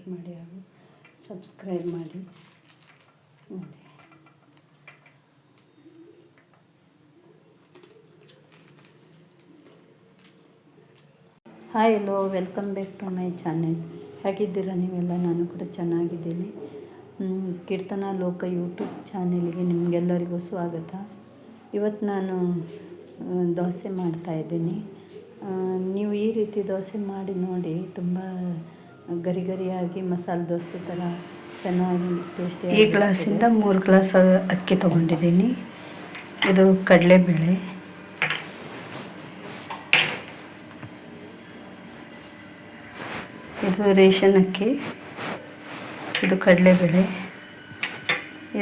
ಮಾಡಿ ಹಾಗೂ ಸಬ್ಸ್ಕ್ರೈಬ್ ಮಾಡಿ ನೋಡಿ. Hi hello, welcome back to my channel. ಹೇಗಿದ್ದೀರಾ ನೀವೆಲ್ಲ? ನಾನು ಕೂಡ ಚೆನ್ನಾಗಿದ್ದೀನಿ. ಕೀರ್ತನಾ ಲೋಕ ಯೂಟ್ಯೂಬ್ ಚಾನೆಲ್ಗೆ ನಿಮಗೆಲ್ಲರಿಗೂ ಸ್ವಾಗತ. ಇವತ್ತು ನಾನು ದೋಸೆ ಮಾಡ್ತಾಯಿದ್ದೀನಿ. ನೀವು ಈ ರೀತಿ ದೋಸೆ ಮಾಡಿ ನೋಡಿ, ತುಂಬ ಗರಿ ಗರಿಯಾಗಿ ಮಸಾಲೆ ದೋಸೆ ಥರ ಚೆನ್ನಾಗಿ ಟೇಸ್ಟಿಯಾಗಿ. ಈ ಗ್ಲಾಸಿಂದ 3 ಗ್ಲಾಸ್ ಅಕ್ಕಿ ತೊಗೊಂಡಿದ್ದೀನಿ. ಇದು ಕಡಲೆಬೇಳೆ, ಇದು ರೇಷನ್ ಅಕ್ಕಿ, ಇದು ಕಡಲೆಬೇಳೆ,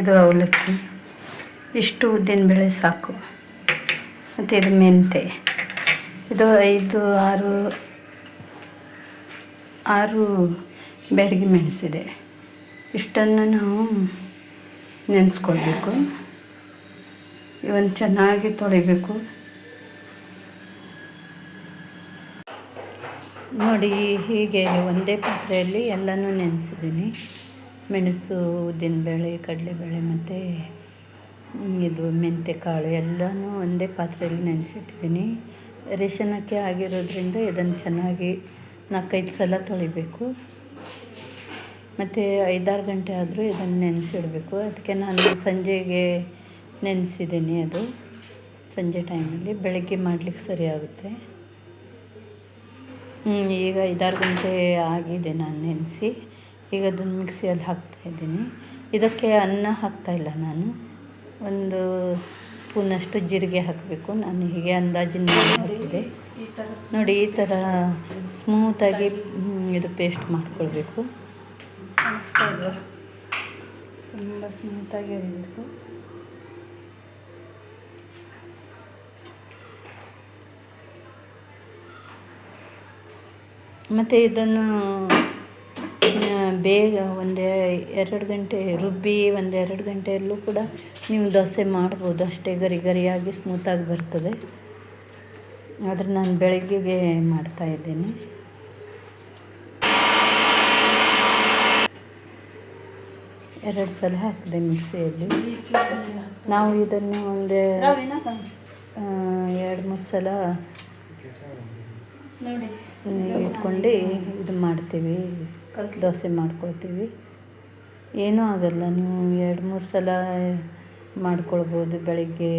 ಇದು ಅವಲಕ್ಕಿ. ಇಷ್ಟು ಉದ್ದಿನಬೇಳೆ ಸಾಕು. ಮತ್ತು ಇದು ಮೆಂತೆ, ಇದು 6 ಬ್ಯಾಡಗಿ ಮೆಣಸಿದೆ. ಇಷ್ಟನ್ನು ನಾವು ನೆನೆಸ್ಕೊಳ್ಬೇಕು. ಇವನ್ನ ಚೆನ್ನಾಗಿ ತೊಳಿಬೇಕು. ನೋಡಿ, ಹೀಗೆ ಒಂದೇ ಪಾತ್ರೆಯಲ್ಲಿ ಎಲ್ಲನೂ ನೆನೆಸಿದ್ದೀನಿ. ಮೆಣಸು, ಉದ್ದಿನಬೇಳೆ, ಕಡಲೆಬೇಳೆ ಮತ್ತು ಇದು ಮೆಂತೆಕಾಳು ಎಲ್ಲನೂ ಒಂದೇ ಪಾತ್ರೆಯಲ್ಲಿ ನೆನೆಸಿಟ್ಟಿದ್ದೀನಿ. ರೇಷನ್ ಅಕ್ಕಿ ಆಗಿರೋದ್ರಿಂದ ಇದನ್ನು ಚೆನ್ನಾಗಿ 4-5 ಸಲ ತೊಳಿಬೇಕು. ಮತ್ತು 5-6 ಗಂಟೆ ಆದರೂ ಇದನ್ನು ನೆನೆಸಿಡಬೇಕು. ಅದಕ್ಕೆ ನಾನು ಸಂಜೆಗೆ ನೆನೆಸಿದ್ದೀನಿ. ಅದು ಸಂಜೆ ಟೈಮಲ್ಲಿ, ಬೆಳಗ್ಗೆ ಮಾಡಲಿಕ್ಕೆ ಸರಿಯಾಗುತ್ತೆ. ಈಗ 5-6 ಗಂಟೆ ಆಗಿದೆ ನಾನು ನೆನೆಸಿ. ಈಗ ಅದನ್ನು ಮಿಕ್ಸಿಯಲ್ಲಿ ಹಾಕ್ತಾಯಿದ್ದೀನಿ. ಇದಕ್ಕೆ ಅನ್ನ ಹಾಕ್ತಾಯಿಲ್ಲ ನಾನು. 1 ಸ್ಪೂನಷ್ಟು ಜೀರಿಗೆ ಹಾಕಬೇಕು. ನಾನು ಹೀಗೆ ಅಂದಾಜಿನ ಹಾಕಿದೆ. ನೋಡಿ, ಈ ಥರ ಸ್ಮೂತಾಗಿ ಇದು ಪೇಸ್ಟ್ ಮಾಡ್ಕೊಳ್ಬೇಕು. ತುಂಬ ಸ್ಮೂತಾಗಿ ಇರಬೇಕು. ಮತ್ತು ಇದನ್ನು ಬೇಗ 1-2 ಗಂಟೆ ರುಬ್ಬಿ 1-2 ಗಂಟೆಯಲ್ಲೂ ಕೂಡ ನೀವು ದೋಸೆ ಮಾಡ್ಬೋದು. ಅಷ್ಟೇ ಗರಿ ಗರಿಯಾಗಿ ಸ್ಮೂತಾಗಿ ಬರ್ತದೆ. ಆದರೆ ನಾನು ಬೆಳಗ್ಗೆಗೆ ಮಾಡ್ತಾಯಿದ್ದೀನಿ. ಎರಡು ಸಲ ಹಾಕಿದೆ ಮಿಕ್ಸಿಯಲ್ಲಿ. ನಾವು ಇದನ್ನು 2-3 ಸಲ ಇಟ್ಕೊಂಡು ಇದು ಮಾಡ್ತೀವಿ, ದೋಸೆ ಮಾಡ್ಕೊಳ್ತೀವಿ. ಏನೂ ಆಗಲ್ಲ. ನೀವು 2-3 ಸಲ ಮಾಡ್ಕೊಳ್ಬೋದು. ಬೆಳಗ್ಗೆ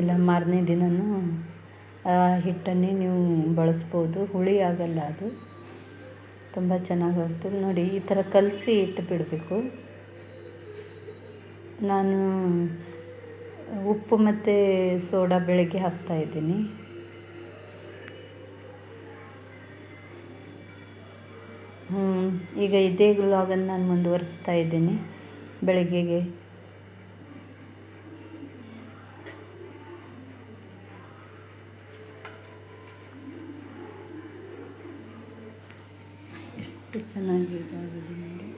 ಇಲ್ಲ ಮಾರನೇ ದಿನವೂ ಆ ಹಿಟ್ಟನ್ನೇ ನೀವು ಬಳಸ್ಬೋದು. ಹುಳಿ ಆಗಲ್ಲ, ಅದು ತುಂಬ ಚೆನ್ನಾಗಾಗ್ತದೆ. ನೋಡಿ, ಈ ಥರ ಕಲಸಿ ಇಟ್ಟುಬಿಡಬೇಕು. ನಾನು ಉಪ್ಪು ಮತ್ತು ಸೋಡಾ ಬೆಳಗ್ಗೆ ಹಾಕ್ತಾಯಿದ್ದೀನಿ. ಈಗ ಇದೇ ವ್ಲಾಗನ್ನು ನಾನು ಮುಂದುವರಿಸ್ತಾ ಇದ್ದೀನಿ. ಬೆಳಗ್ಗೆಗೆ ಎಷ್ಟು ಚೆನ್ನಾಗಿ ಇದಾಗಿದೆ ನೋಡಿ.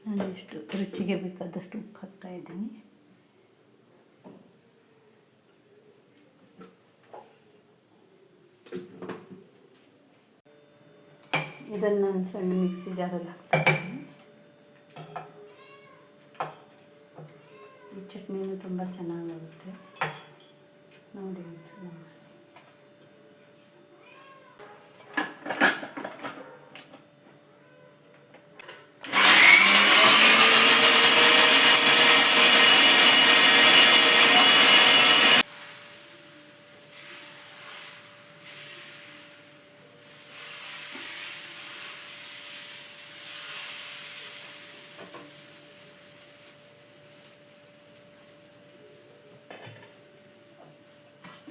ನಾನು ಎಷ್ಟು ರುಚಿಗೆ ಬೇಕಾದಷ್ಟು ಉಪ್ಪು ಹಾಕ್ತಾಯಿದ್ದೀನಿ. ಇದನ್ನು ನಾನು ಸಣ್ಣ ಮಿಕ್ಸಿ ಜಾರಲ್ಲಿ ಹಾಕ್ತಾಯಿದ್ದೀನಿ. ಈ ಚಟ್ನಿನೂ ತುಂಬ ಚೆನ್ನಾಗಾಗುತ್ತೆ ನೋಡಿ.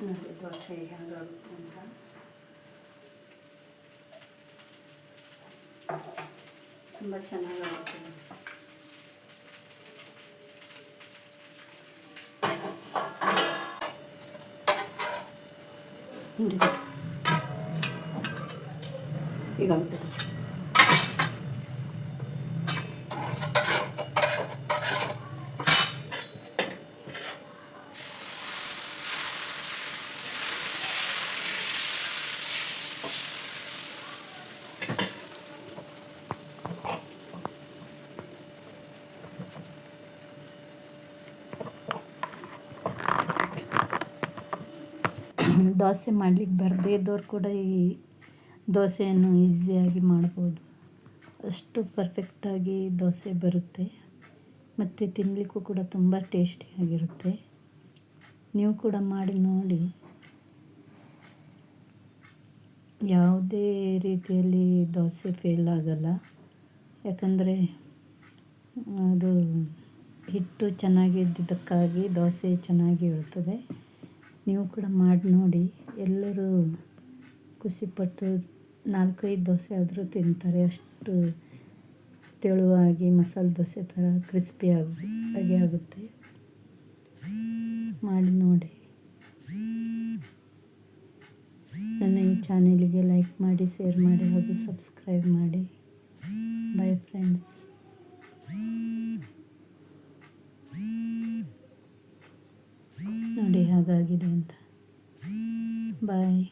ನೋಡಿ ದೋಸೆ ಹೇಗಾಗುತ್ತೆ ಅಂತ. ತುಂಬ ಚೆನ್ನಾಗಾಗುತ್ತೆ. ನೋಡಿ ಹೀಗಾಗುತ್ತೆ. ದೋಸೆ ಮಾಡಲಿಕ್ಕೆ ಬರದೇ ಇದ್ದವ್ರು ಕೂಡ ಈ ದೋಸೆಯನ್ನು ಈಸಿಯಾಗಿ ಮಾಡ್ಬೋದು. ಅಷ್ಟು ಪರ್ಫೆಕ್ಟಾಗಿ ದೋಸೆ ಬರುತ್ತೆ ಮತ್ತು ತಿನ್ನಲಿಕ್ಕೂ ಕೂಡ ತುಂಬ ಟೇಸ್ಟಿಯಾಗಿರುತ್ತೆ. ನೀವು ಕೂಡ ಮಾಡಿ ನೋಡಿ. ಯಾವುದೇ ರೀತಿಯಲ್ಲಿ ದೋಸೆ ಫೇಲ್ ಆಗಲ್ಲ, ಯಾಕಂದರೆ ಅದು ಹಿಟ್ಟು ಚೆನ್ನಾಗಿ ಇದ್ದಿದ್ದಕ್ಕಾಗಿ ದೋಸೆ ಚೆನ್ನಾಗಿ ಇರ್ತದೆ. ನೀವು ಕೂಡ ಮಾಡಿ ನೋಡಿ. ಎಲ್ಲರೂ ಖುಷಿಪಟ್ಟು 4-5 ದೋಸೆ ಆದರೂ ತಿಂತಾರೆ. ಅಷ್ಟು ತೆಳುವಾಗಿ ಮಸಾಲೆ ದೋಸೆ ಥರ ಕ್ರಿಸ್ಪಿಯಾಗಿ ಆಗುತ್ತೆ. ಮಾಡಿ ನೋಡಿ. ನನ್ನ ಈ ಚಾನೆಲಿಗೆ ಲೈಕ್ ಮಾಡಿ, ಶೇರ್ ಮಾಡಿ ಹಾಗೂ ಸಬ್ಸ್ಕ್ರೈಬ್ ಮಾಡಿ. Bye friends. ನೋಡಿ ಹಾಗಾಗಿದೆ ಅಂತ. ಬಾಯ್.